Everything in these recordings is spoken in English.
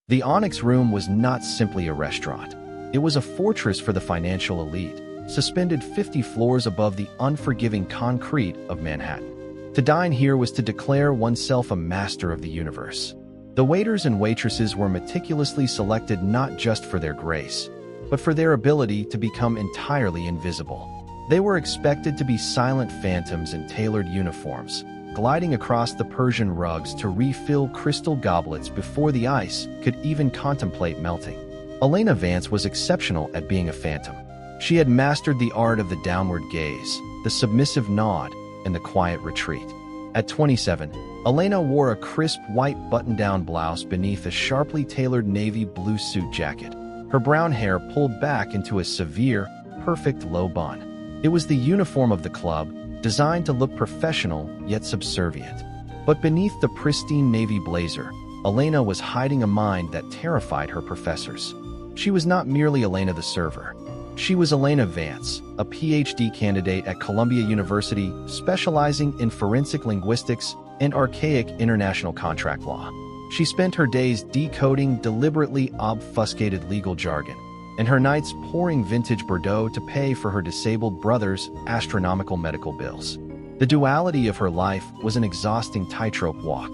The Onyx Room was not simply a restaurant. It was a fortress for the financial elite, suspended 50 floors above the unforgiving concrete of Manhattan. To dine here was to declare oneself a master of the universe. The waiters and waitresses were meticulously selected not just for their grace, but for their ability to become entirely invisible. They were expected to be silent phantoms in tailored uniforms, gliding across the Persian rugs to refill crystal goblets before the ice could even contemplate melting. Elena Vance was exceptional at being a phantom. She had mastered the art of the downward gaze, the submissive nod, and the quiet retreat. At 27, Elena wore a crisp white button-down blouse beneath a sharply tailored navy blue suit jacket, her brown hair pulled back into a severe, perfect low bun. It was the uniform of the club, designed to look professional yet subservient. But beneath the pristine navy blazer, Elena was hiding a mind that terrified her professors. She was not merely Elena the server. She was Elena Vance, a PhD candidate at Columbia University specializing in forensic linguistics and archaic international contract law. She spent her days decoding deliberately obfuscated legal jargon, and her nights pouring vintage Bordeaux to pay for her disabled brother's astronomical medical bills. The duality of her life was an exhausting tightrope walk.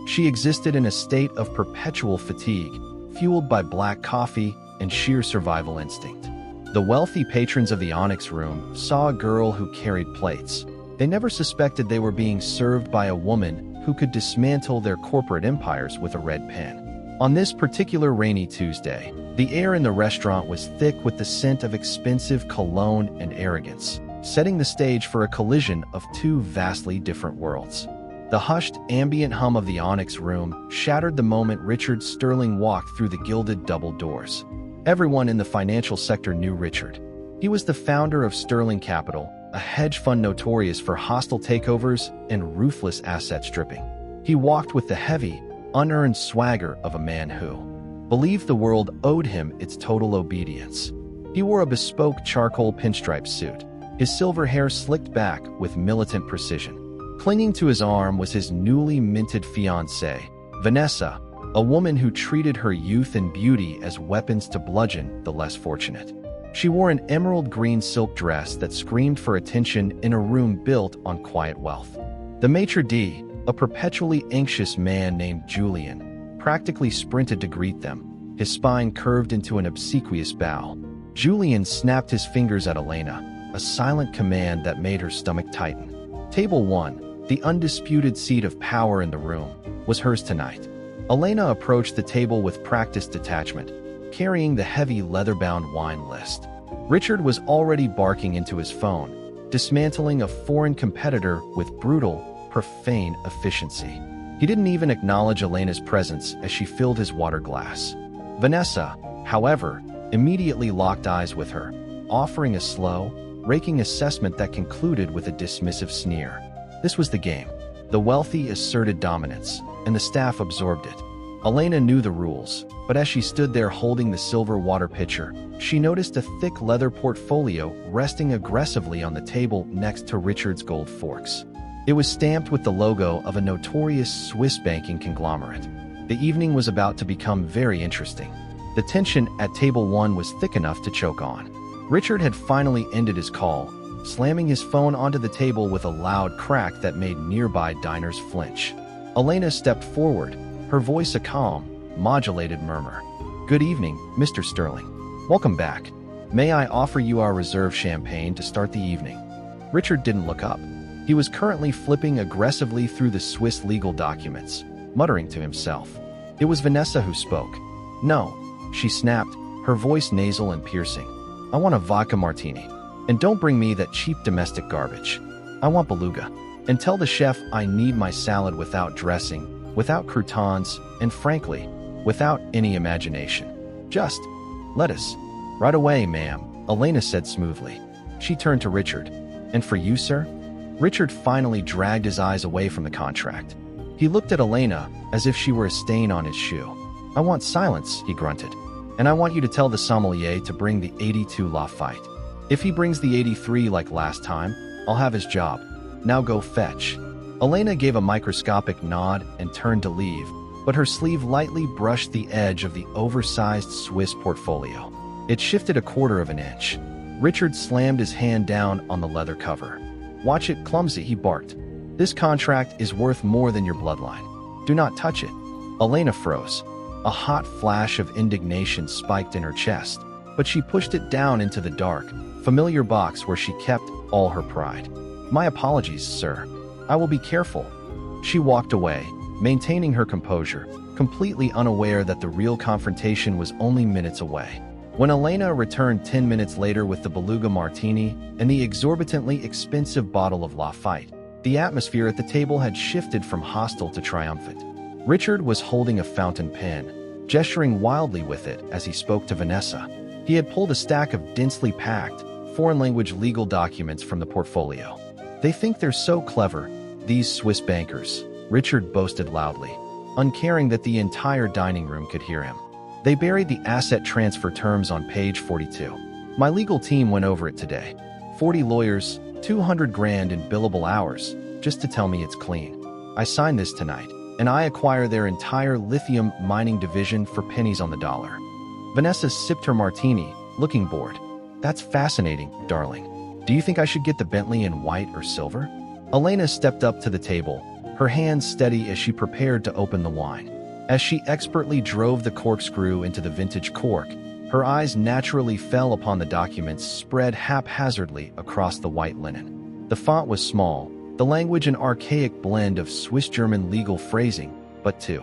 She existed in a state of perpetual fatigue, fueled by black coffee and sheer survival instinct. The wealthy patrons of the Onyx Room saw a girl who carried plates. They never suspected they were being served by a woman who could dismantle their corporate empires with a red pen. On this particular rainy Tuesday, the air in the restaurant was thick with the scent of expensive cologne and arrogance, setting the stage for a collision of two vastly different worlds. The hushed, ambient hum of the Onyx Room shattered the moment Richard Sterling walked through the gilded double doors. Everyone in the financial sector knew Richard. He was the founder of Sterling Capital, a hedge fund notorious for hostile takeovers and ruthless asset stripping. He walked with the heavy, unearned swagger of a man who believed the world owed him its total obedience. He wore a bespoke charcoal pinstripe suit, his silver hair slicked back with militant precision. Clinging to his arm was his newly minted fiancée, Vanessa, a woman who treated her youth and beauty as weapons to bludgeon the less fortunate. She wore an emerald green silk dress that screamed for attention in a room built on quiet wealth. The maitre d', a perpetually anxious man named Julian, practically sprinted to greet them, his spine curved into an obsequious bow. Julian snapped his fingers at Elena, a silent command that made her stomach tighten. Table 1, the undisputed seat of power in the room, was hers tonight. Elena approached the table with practiced detachment, carrying the heavy leather-bound wine list. Richard was already barking into his phone, dismantling a foreign competitor with brutal, profane efficiency. He didn't even acknowledge Elena's presence as she filled his water glass. Vanessa, however, immediately locked eyes with her, offering a slow, raking assessment that concluded with a dismissive sneer. This was the game. The wealthy asserted dominance, and the staff absorbed it. Elena knew the rules, but as she stood there holding the silver water pitcher, she noticed a thick leather portfolio resting aggressively on the table next to Richard's gold forks. It was stamped with the logo of a notorious Swiss banking conglomerate. The evening was about to become very interesting. The tension at table 1 was thick enough to choke on. Richard had finally ended his call, slamming his phone onto the table with a loud crack that made nearby diners flinch. Elena stepped forward, her voice a calm, modulated murmur. "Good evening, Mr. Sterling. Welcome back. May I offer you our reserve champagne to start the evening?" Richard didn't look up. He was currently flipping aggressively through the Swiss legal documents, muttering to himself. It was Vanessa who spoke. "No," she snapped, her voice nasal and piercing. "I want a vodka martini. And don't bring me that cheap domestic garbage. I want beluga. And tell the chef I need my salad without dressing, without croutons, and frankly, without any imagination. Just lettuce." "Right away, ma'am," Elena said smoothly. She turned to Richard. "And for you, sir?" Richard finally dragged his eyes away from the contract. He looked at Elena as if she were a stain on his shoe. "I want silence," he grunted. "And I want you to tell the sommelier to bring the 82 Lafite. If he brings the 83 like last time, I'll have his job. Now go fetch." Elena gave a microscopic nod and turned to leave, but her sleeve lightly brushed the edge of the oversized Swiss portfolio. It shifted a quarter of an inch. Richard slammed his hand down on the leather cover. "Watch it, clumsy," he barked. "This contract is worth more than your bloodline. Do not touch it." Elena froze. A hot flash of indignation spiked in her chest, but she pushed it down into the dark, familiar box where she kept all her pride. "My apologies, sir. I will be careful." She walked away, maintaining her composure, completely unaware that the real confrontation was only minutes away. When Elena returned 10 minutes later with the beluga martini and the exorbitantly expensive bottle of Lafite, the atmosphere at the table had shifted from hostile to triumphant. Richard was holding a fountain pen, gesturing wildly with it as he spoke to Vanessa. He had pulled a stack of densely packed, foreign-language legal documents from the portfolio. "They think they're so clever, these Swiss bankers," Richard boasted loudly, uncaring that the entire dining room could hear him. "They buried the asset transfer terms on page 42. My legal team went over it today. 40 lawyers, 200 grand in billable hours, just to tell me it's clean. I signed this tonight, and I acquire their entire lithium mining division for pennies on the dollar." Vanessa sipped her martini, looking bored. "That's fascinating, darling. Do you think I should get the Bentley in white or silver?" Elena stepped up to the table, her hands steady as she prepared to open the wine. As she expertly drove the corkscrew into the vintage cork, her eyes naturally fell upon the documents spread haphazardly across the white linen. The font was small, the language an archaic blend of Swiss-German legal phrasing, but to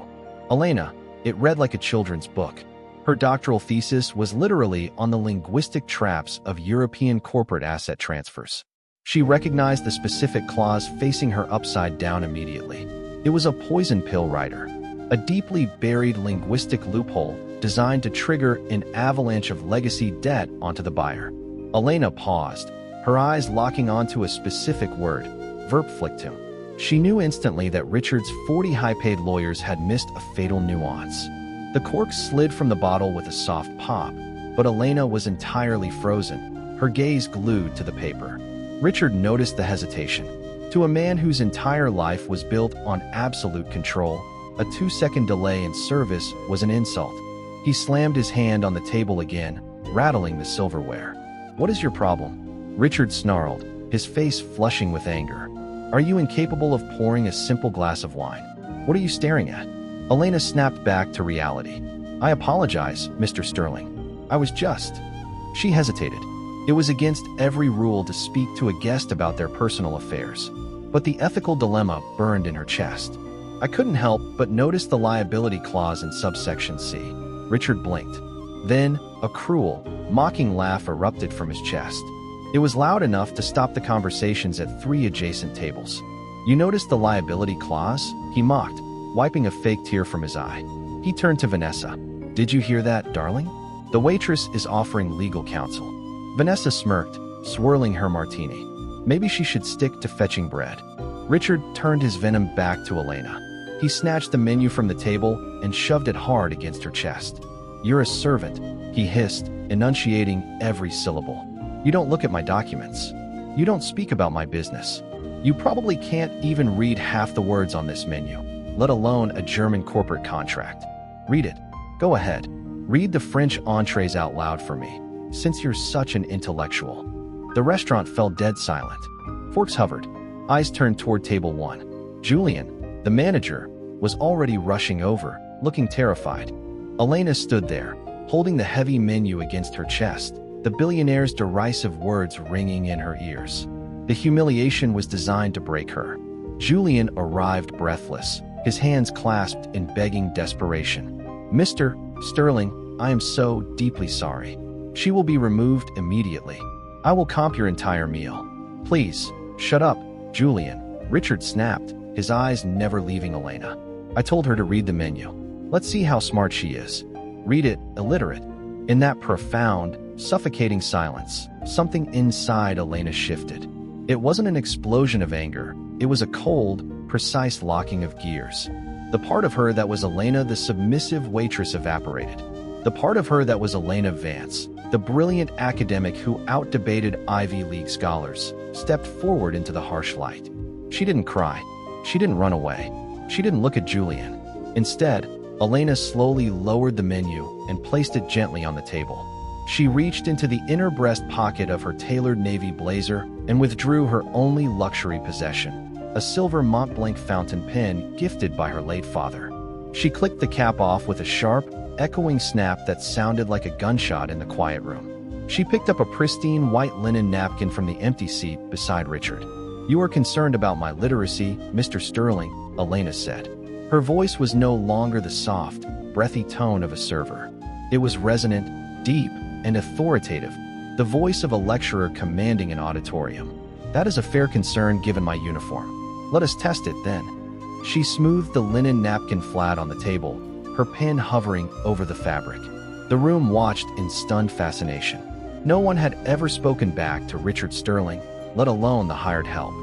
Elena, it read like a children's book. Her doctoral thesis was literally on the linguistic traps of European corporate asset transfers. She recognized the specific clause facing her upside down immediately. It was a poison pill rider, a deeply buried linguistic loophole designed to trigger an avalanche of legacy debt onto the buyer. Elena paused, her eyes locking onto a specific word, verpflichtung. She knew instantly that Richard's 40 high-paid lawyers had missed a fatal nuance. The cork slid from the bottle with a soft pop, but Elena was entirely frozen, her gaze glued to the paper. Richard noticed the hesitation. To a man whose entire life was built on absolute control, a 2-second delay in service was an insult. He slammed his hand on the table again, rattling the silverware. "What is your problem?" Richard snarled, his face flushing with anger. "Are you incapable of pouring a simple glass of wine? What are you staring at?" Elena snapped back to reality. "I apologize, Mr. Sterling. I was just..." She hesitated. It was against every rule to speak to a guest about their personal affairs, but the ethical dilemma burned in her chest. "I couldn't help but notice the liability clause in subsection C." Richard blinked. Then, a cruel, mocking laugh erupted from his chest. It was loud enough to stop the conversations at 3 adjacent tables. "You noticed the liability clause?" he mocked, wiping a fake tear from his eye. He turned to Vanessa. "Did you hear that, darling? The waitress is offering legal counsel." Vanessa smirked, swirling her martini. Maybe she should stick to fetching bread. Richard turned his venom back to Elena. He snatched the menu from the table and shoved it hard against her chest. "You're a servant," he hissed, enunciating every syllable. "You don't look at my documents. You don't speak about my business. You probably can't even read half the words on this menu, let alone a German corporate contract. Read it. Go ahead. Read the French entrees out loud for me, since you're such an intellectual." The restaurant fell dead silent. Forks hovered. Eyes turned toward table 1. Julian, the manager, was already rushing over, looking terrified. Elena stood there, holding the heavy menu against her chest, the billionaire's derisive words ringing in her ears. The humiliation was designed to break her. Julian arrived breathless, his hands clasped in begging desperation. "Mr. Sterling, I am so deeply sorry. She will be removed immediately. I will comp your entire meal." "Please, shut up, Julian," Richard snapped, his eyes never leaving Elena. "I told her to read the menu. Let's see how smart she is. Read it, illiterate." In that profound, suffocating silence, something inside Elena shifted. It wasn't an explosion of anger. It was a cold, precise locking of gears. The part of her that was Elena the submissive waitress evaporated. The part of her that was Elena Vance, the brilliant academic who out-debated Ivy League scholars, stepped forward into the harsh light. She didn't cry. She didn't run away. She didn't look at Julian. Instead, Elena slowly lowered the menu and placed it gently on the table. She reached into the inner breast pocket of her tailored navy blazer and withdrew her only luxury possession, a silver Montblanc fountain pen gifted by her late father. She clicked the cap off with a sharp, echoing snap that sounded like a gunshot in the quiet room. She picked up a pristine white linen napkin from the empty seat beside Richard. "You are concerned about my literacy, Mr. Sterling," Elena said. Her voice was no longer the soft, breathy tone of a server. It was resonant, deep, and authoritative, the voice of a lecturer commanding an auditorium. "That is a fair concern given my uniform. Let us test it then." She smoothed the linen napkin flat on the table, her pen hovering over the fabric. The room watched in stunned fascination. No one had ever spoken back to Richard Sterling, let alone the hired help.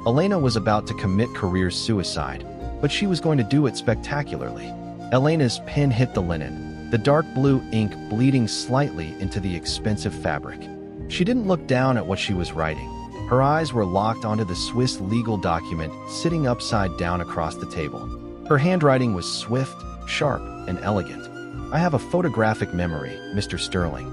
Elena was about to commit career suicide, but she was going to do it spectacularly. Elena's pen hit the linen, the dark blue ink bleeding slightly into the expensive fabric. She didn't look down at what she was writing. Her eyes were locked onto the Swiss legal document sitting upside down across the table. Her handwriting was swift, sharp, and elegant. "I have a photographic memory, Mr. Sterling,"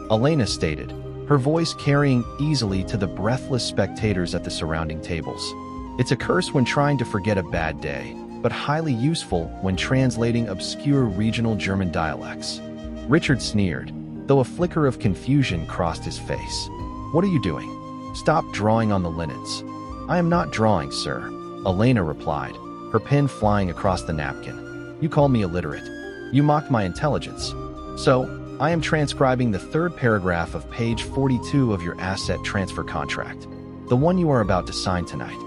Elena stated, her voice carrying easily to the breathless spectators at the surrounding tables. "It's a curse when trying to forget a bad day, but highly useful when translating obscure regional German dialects." Richard sneered, though a flicker of confusion crossed his face. "What are you doing? Stop drawing on the linens." "I am not drawing, sir," Elena replied, her pen flying across the napkin. "You called me illiterate. You mocked my intelligence. So, I am transcribing the third paragraph of page 42 of your asset transfer contract, the one you are about to sign tonight."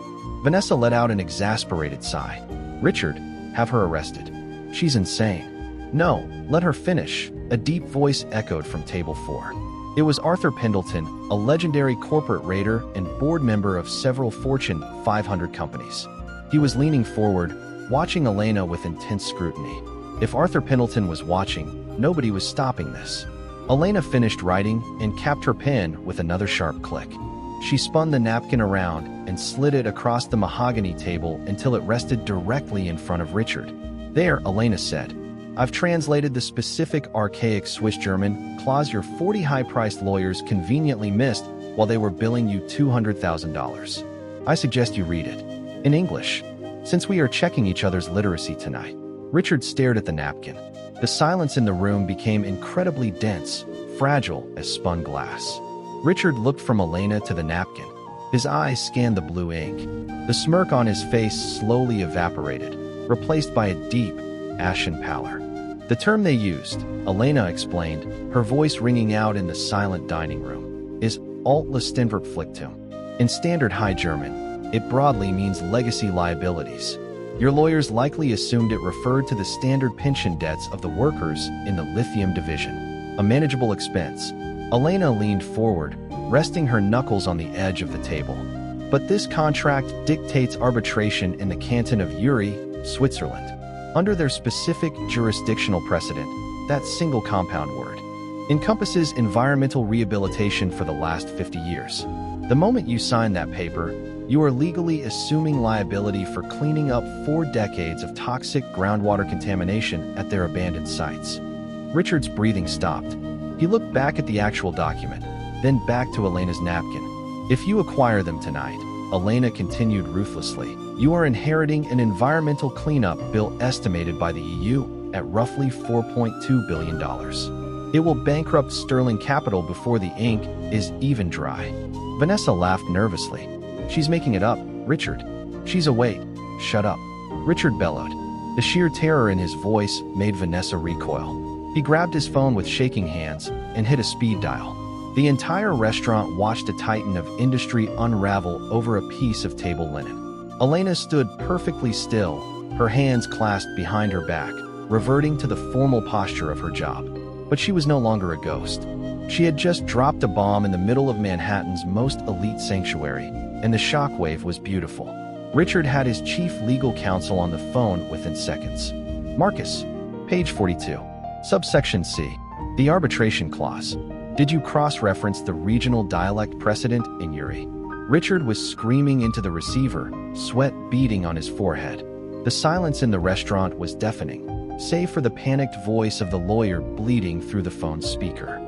Vanessa let out an exasperated sigh. "Richard, have her arrested. She's insane." "No, let her finish," a deep voice echoed from table 4. It was Arthur Pendleton, a legendary corporate raider and board member of several Fortune 500 companies. He was leaning forward, watching Elena with intense scrutiny. If Arthur Pendleton was watching, nobody was stopping this. Elena finished writing and capped her pen with another sharp click. She spun the napkin around and slid it across the mahogany table until it rested directly in front of Richard. "There," Elena said. "I've translated the specific archaic Swiss German clause your 40 high-priced lawyers conveniently missed while they were billing you $200,000. I suggest you read it in English, since we are checking each other's literacy tonight." Richard stared at the napkin. The silence in the room became incredibly dense, fragile as spun glass. Richard looked from Elena to the napkin. His eyes scanned the blue ink. The smirk on his face slowly evaporated, replaced by a deep, ashen pallor. "The term they used," Elena explained, her voice ringing out in the silent dining room, "is Altlastenverpflichtung. In Standard High German, it broadly means legacy liabilities. Your lawyers likely assumed it referred to the standard pension debts of the workers in the lithium division, a manageable expense." Elena leaned forward, resting her knuckles on the edge of the table. "But this contract dictates arbitration in the canton of Uri, Switzerland. Under their specific jurisdictional precedent, that single compound word encompasses environmental rehabilitation for the last 50 years. The moment you sign that paper, you are legally assuming liability for cleaning up 4 decades of toxic groundwater contamination at their abandoned sites." Richard's breathing stopped. He looked back at the actual document, then back to Elena's napkin. "If you acquire them tonight," Elena continued ruthlessly, "you are inheriting an environmental cleanup bill estimated by the EU at roughly $4.2 billion. It will bankrupt Sterling Capital before the ink is even dry." Vanessa laughed nervously. "She's making it up, Richard. She's awake." "Shut up," Richard bellowed. The sheer terror in his voice made Vanessa recoil. He grabbed his phone with shaking hands and hit a speed dial. The entire restaurant watched a titan of industry unravel over a piece of table linen. Elena stood perfectly still, her hands clasped behind her back, reverting to the formal posture of her job. But she was no longer a ghost. She had just dropped a bomb in the middle of Manhattan's most elite sanctuary, and the shockwave was beautiful. Richard had his chief legal counsel on the phone within seconds. "Marcus, page 42. Subsection C. The arbitration clause. Did you cross-reference the regional dialect precedent in Uri?" Richard was screaming into the receiver, sweat beading on his forehead. The silence in the restaurant was deafening. save for the panicked voice of the lawyer bleeding through the phone's speaker.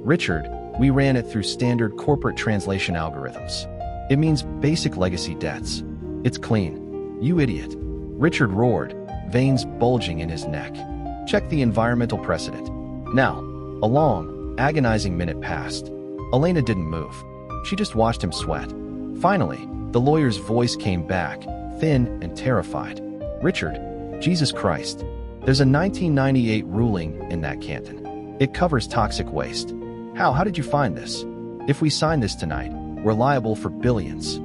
Richard, we ran it through standard corporate translation algorithms. It means basic legacy debts. It's clean. You idiot. Richard roared, veins bulging in his neck. Check the environmental precedent. Now, a long, agonizing minute passed. Elena didn't move. She just watched him sweat. Finally, the lawyer's voice came back, thin and terrified. Richard, Jesus Christ. There's a 1998 ruling in that canton. It covers toxic waste. How did you find this? If we sign this tonight, we're liable for billions.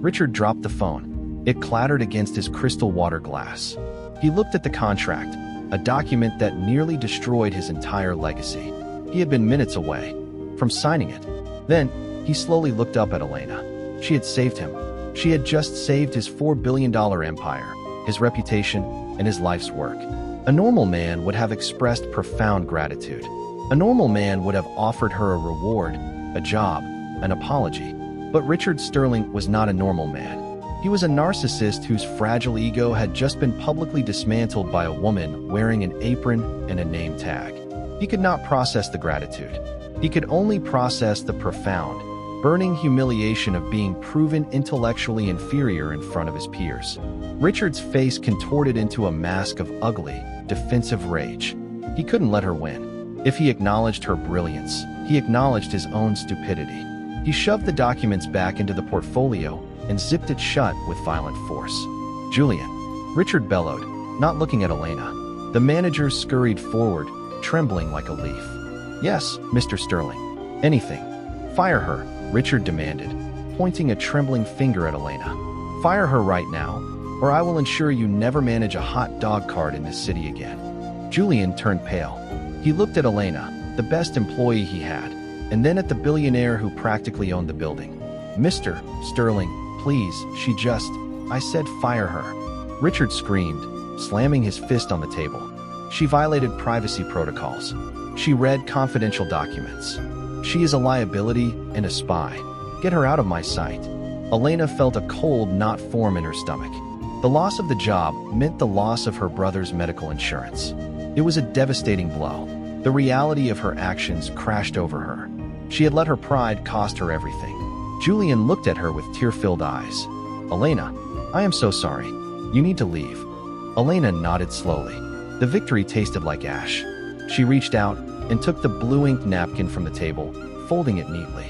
Richard dropped the phone. It clattered against his crystal water glass. He looked at the contract, a document that nearly destroyed his entire legacy. He had been minutes away from signing it. Then, he slowly looked up at Elena. She had saved him. She had just saved his $4 billion empire, his reputation, and his life's work. A normal man would have expressed profound gratitude. A normal man would have offered her a reward, a job, an apology. But Richard Sterling was not a normal man. He was a narcissist whose fragile ego had just been publicly dismantled by a woman wearing an apron and a name tag. He could not process the gratitude. He could only process the profound, burning humiliation of being proven intellectually inferior in front of his peers. Richard's face contorted into a mask of ugly, defensive rage. He couldn't let her win. If he acknowledged her brilliance, he acknowledged his own stupidity. He shoved the documents back into the portfolio and zipped it shut with violent force. Julian, Richard bellowed, not looking at Elena. The manager scurried forward, trembling like a leaf. Yes, Mr. Sterling. Anything. Fire her, Richard demanded, pointing a trembling finger at Elena. Fire her right now, or I will ensure you never manage a hot dog cart in this city again. Julian turned pale. He looked at Elena, the best employee he had, and then at the billionaire who practically owned the building. Mr. Sterling, please, I said fire her. Richard screamed, slamming his fist on the table. She violated privacy protocols. She read confidential documents. She is a liability and a spy. Get her out of my sight. Elena felt a cold knot form in her stomach. The loss of the job meant the loss of her brother's medical insurance. It was a devastating blow. The reality of her actions crashed over her. She had let her pride cost her everything. Julian looked at her with tear-filled eyes. Elena, I am so sorry. You need to leave. Elena nodded slowly. The victory tasted like ash. She reached out and took the blue-inked napkin from the table, folding it neatly.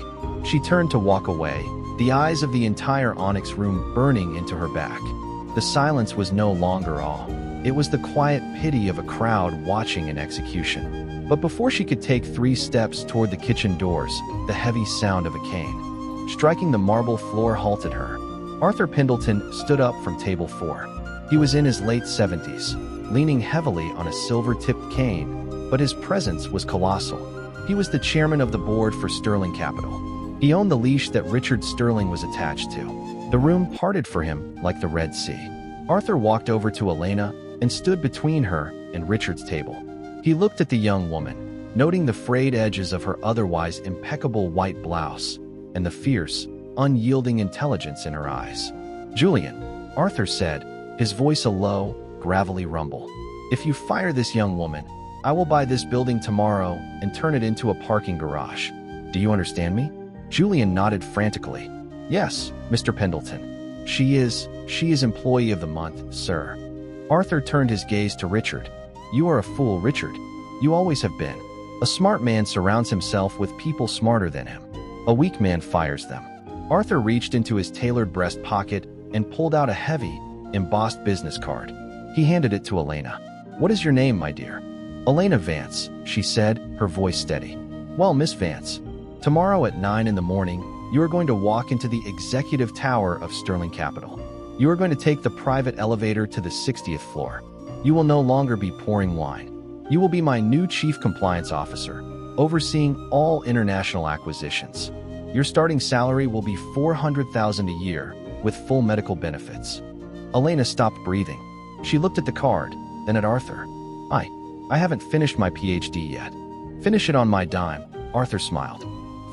She turned to walk away, the eyes of the entire Onyx room burning into her back. The silence was no longer awe. It was the quiet pity of a crowd watching an execution. But before she could take 3 steps toward the kitchen doors, the heavy sound of a cane striking the marble floor halted her. Arthur Pendleton stood up from table 4. He was in his late 70s, leaning heavily on a silver-tipped cane, but his presence was colossal. He was the chairman of the board for Sterling Capital. He owned the leash that Richard Sterling was attached to. The room parted for him like the Red Sea. Arthur walked over to Elena and stood between her and Richard's table. He looked at the young woman, noting the frayed edges of her otherwise impeccable white blouse and the fierce, unyielding intelligence in her eyes. Julian, Arthur said, his voice a low, gravelly rumble. If you fire this young woman, I will buy this building tomorrow and turn it into a parking garage. Do you understand me? Julian nodded frantically. Yes, Mr. Pendleton. She is employee of the month, sir. Arthur turned his gaze to Richard. You are a fool, Richard. You always have been. A smart man surrounds himself with people smarter than him. A weak man fires them. Arthur reached into his tailored breast pocket and pulled out a heavy, embossed business card. He handed it to Elena. What is your name, my dear? Elena Vance, she said, her voice steady. Well, Miss Vance, tomorrow at 9 in the morning, you are going to walk into the executive tower of Sterling Capital. You are going to take the private elevator to the 60th floor. You will no longer be pouring wine. You will be my new chief compliance officer, overseeing all international acquisitions. Your starting salary will be $400,000 a year, with full medical benefits. Elena stopped breathing. She looked at the card, then at Arthur. I haven't finished my PhD yet. Finish it on my dime, Arthur smiled.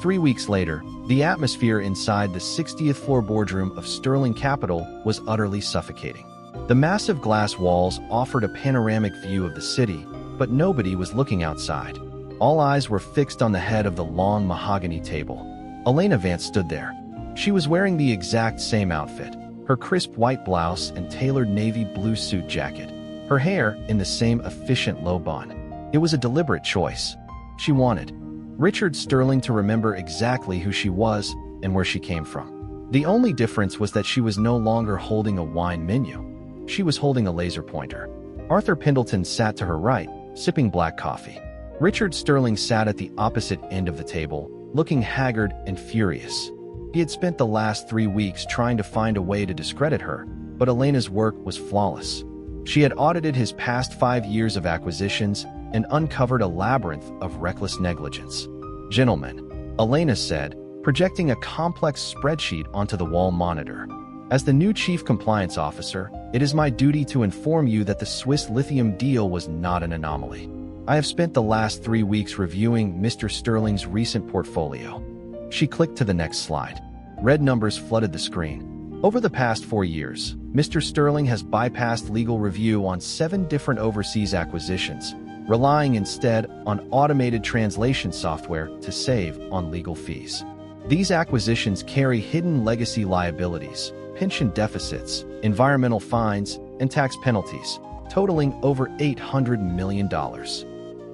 3 weeks later, the atmosphere inside the 60th floor boardroom of Sterling Capital was utterly suffocating. The massive glass walls offered a panoramic view of the city, but nobody was looking outside. All eyes were fixed on the head of the long mahogany table. Elena Vance stood there. She was wearing the exact same outfit, her crisp white blouse and tailored navy blue suit jacket, her hair in the same efficient low bun. It was a deliberate choice. She wanted Richard Sterling to remember exactly who she was and where she came from. The only difference was that she was no longer holding a wine menu. She was holding a laser pointer. Arthur Pendleton sat to her right, sipping black coffee. Richard Sterling sat at the opposite end of the table, looking haggard and furious. He had spent the last 3 weeks trying to find a way to discredit her, but Elena's work was flawless. She had audited his past 5 years of acquisitions and uncovered a labyrinth of reckless negligence. "Gentlemen," Elena said, projecting a complex spreadsheet onto the wall monitor. "As the new Chief Compliance Officer, it is my duty to inform you that the Swiss lithium deal was not an anomaly. I have spent the last 3 weeks reviewing Mr. Sterling's recent portfolio." She clicked to the next slide. Red numbers flooded the screen. Over the past 4 years, Mr. Sterling has bypassed legal review on 7 different overseas acquisitions, relying instead on automated translation software to save on legal fees. These acquisitions carry hidden legacy liabilities, pension deficits, environmental fines, and tax penalties, totaling over $800 million.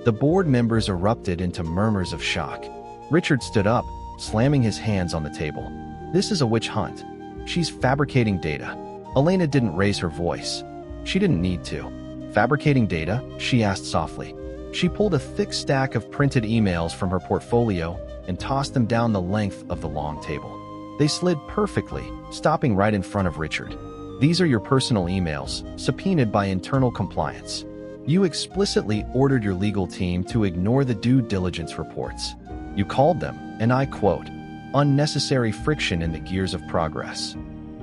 The board members erupted into murmurs of shock. Richard stood up, slamming his hands on the table. "This is a witch hunt. She's fabricating data." Elena didn't raise her voice. She didn't need to. "Fabricating data?" she asked softly. She pulled a thick stack of printed emails from her portfolio and tossed them down the length of the long table. They slid perfectly, stopping right in front of Richard. "These are your personal emails, subpoenaed by internal compliance. You explicitly ordered your legal team to ignore the due diligence reports. You called them, and I quote, unnecessary friction in the gears of progress."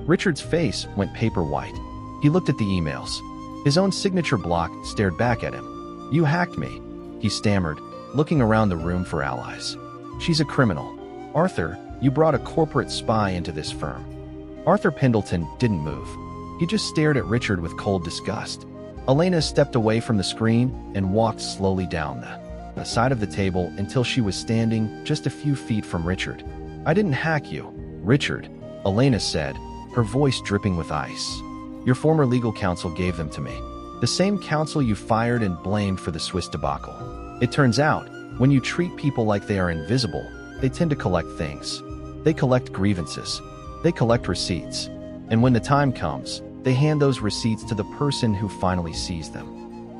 Richard's face went paper white. He looked at the emails. His own signature block stared back at him. "You hacked me," he stammered, looking around the room for allies. "She's a criminal. Arthur, you brought a corporate spy into this firm." Arthur Pendleton didn't move. He just stared at Richard with cold disgust. Elena stepped away from the screen and walked slowly down the side of the table until she was standing just a few feet from Richard. "I didn't hack you, Richard," Elena said, her voice dripping with ice. "Your former legal counsel gave them to me. The same counsel you fired and blamed for the Swiss debacle. It turns out, when you treat people like they are invisible, they tend to collect things. They collect grievances. They collect receipts. And when the time comes, they hand those receipts to the person who finally sees them."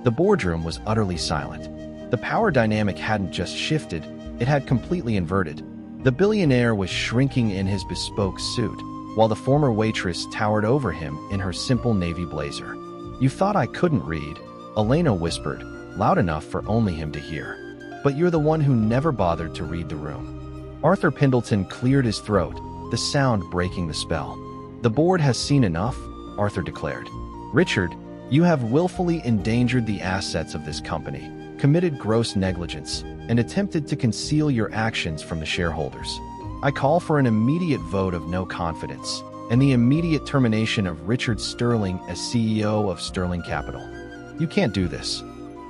The boardroom was utterly silent. The power dynamic hadn't just shifted, it had completely inverted. The billionaire was shrinking in his bespoke suit, while the former waitress towered over him in her simple navy blazer. "You thought I couldn't read," Elena whispered, loud enough for only him to hear. "But you're the one who never bothered to read the room." Arthur Pendleton cleared his throat, the sound breaking the spell. "The board has seen enough," Arthur declared. "Richard, you have willfully endangered the assets of this company, committed gross negligence, and attempted to conceal your actions from the shareholders. I call for an immediate vote of no confidence and the immediate termination of Richard Sterling as CEO of Sterling Capital." "You can't do this,"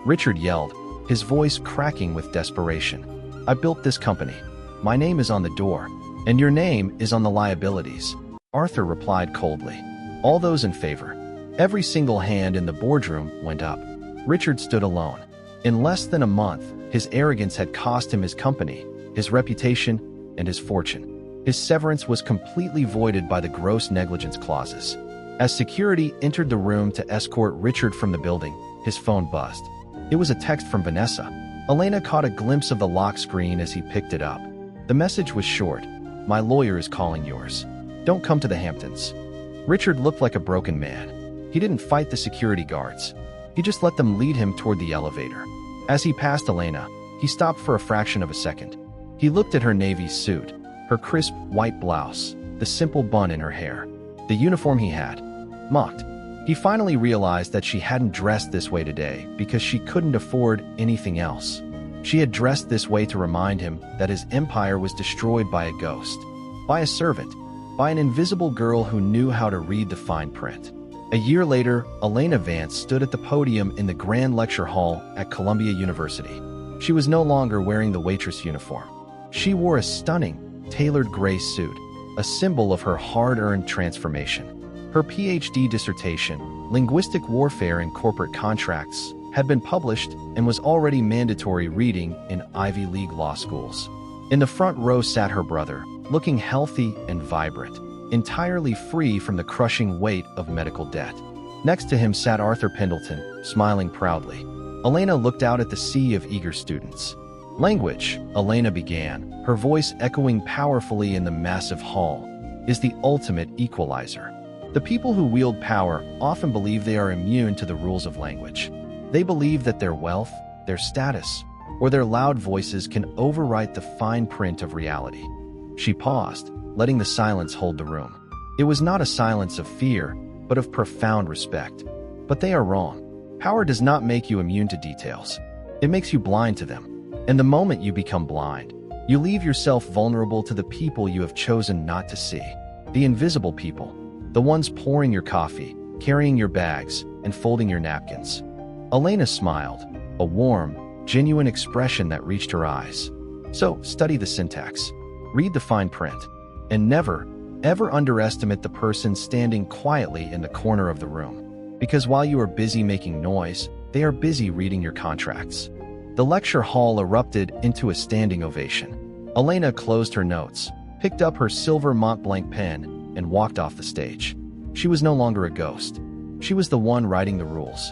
Richard yelled, his voice cracking with desperation. "I built this company. My name is on the door, and your name is on the liabilities," Arthur replied coldly. All those in favor. Every single hand in the boardroom went up. Richard stood alone. In less than a month, his arrogance had cost him his company, his reputation, and his fortune. His severance was completely voided by the gross negligence clauses. As security entered the room to escort Richard from the building, his phone buzzed. It was a text from Vanessa. Elena caught a glimpse of the lock screen as he picked it up. The message was short. "My lawyer is calling yours. Don't come to the Hamptons." Richard looked like a broken man. He didn't fight the security guards. He just let them lead him toward the elevator. As he passed Elena, he stopped for a fraction of a second. He looked at her navy suit, her crisp white blouse, the simple bun in her hair, the uniform he had. Mocked. He finally realized that she hadn't dressed this way today because she couldn't afford anything else. She had dressed this way to remind him that his empire was destroyed by a ghost, by a servant, by an invisible girl who knew how to read the fine print. A year later, Elena Vance stood at the podium in the Grand Lecture Hall at Columbia University. She was no longer wearing the waitress uniform. She wore a stunning, tailored gray suit, a symbol of her hard-earned transformation. Her PhD dissertation, Linguistic Warfare in Corporate Contracts, had been published and was already mandatory reading in Ivy League law schools. In the front row sat her brother, looking healthy and vibrant, entirely free from the crushing weight of medical debt. Next to him sat Arthur Pendleton, smiling proudly. Elena looked out at the sea of eager students. Language, Elena began, her voice echoing powerfully in the massive hall, is the ultimate equalizer. The people who wield power often believe they are immune to the rules of language. They believe that their wealth, their status, or their loud voices can overwrite the fine print of reality. She paused, letting the silence hold the room. It was not a silence of fear, but of profound respect. But they are wrong. Power does not make you immune to details. It makes you blind to them. And the moment you become blind, you leave yourself vulnerable to the people you have chosen not to see. The invisible people, the ones pouring your coffee, carrying your bags, and folding your napkins. Elena smiled, a warm, genuine expression that reached her eyes. So, study the syntax. Read the fine print. And never, ever underestimate the person standing quietly in the corner of the room. Because while you are busy making noise, they are busy reading your contracts. The lecture hall erupted into a standing ovation. Elena closed her notes, picked up her silver Mont Blanc pen, and walked off the stage. She was no longer a ghost. She was the one writing the rules.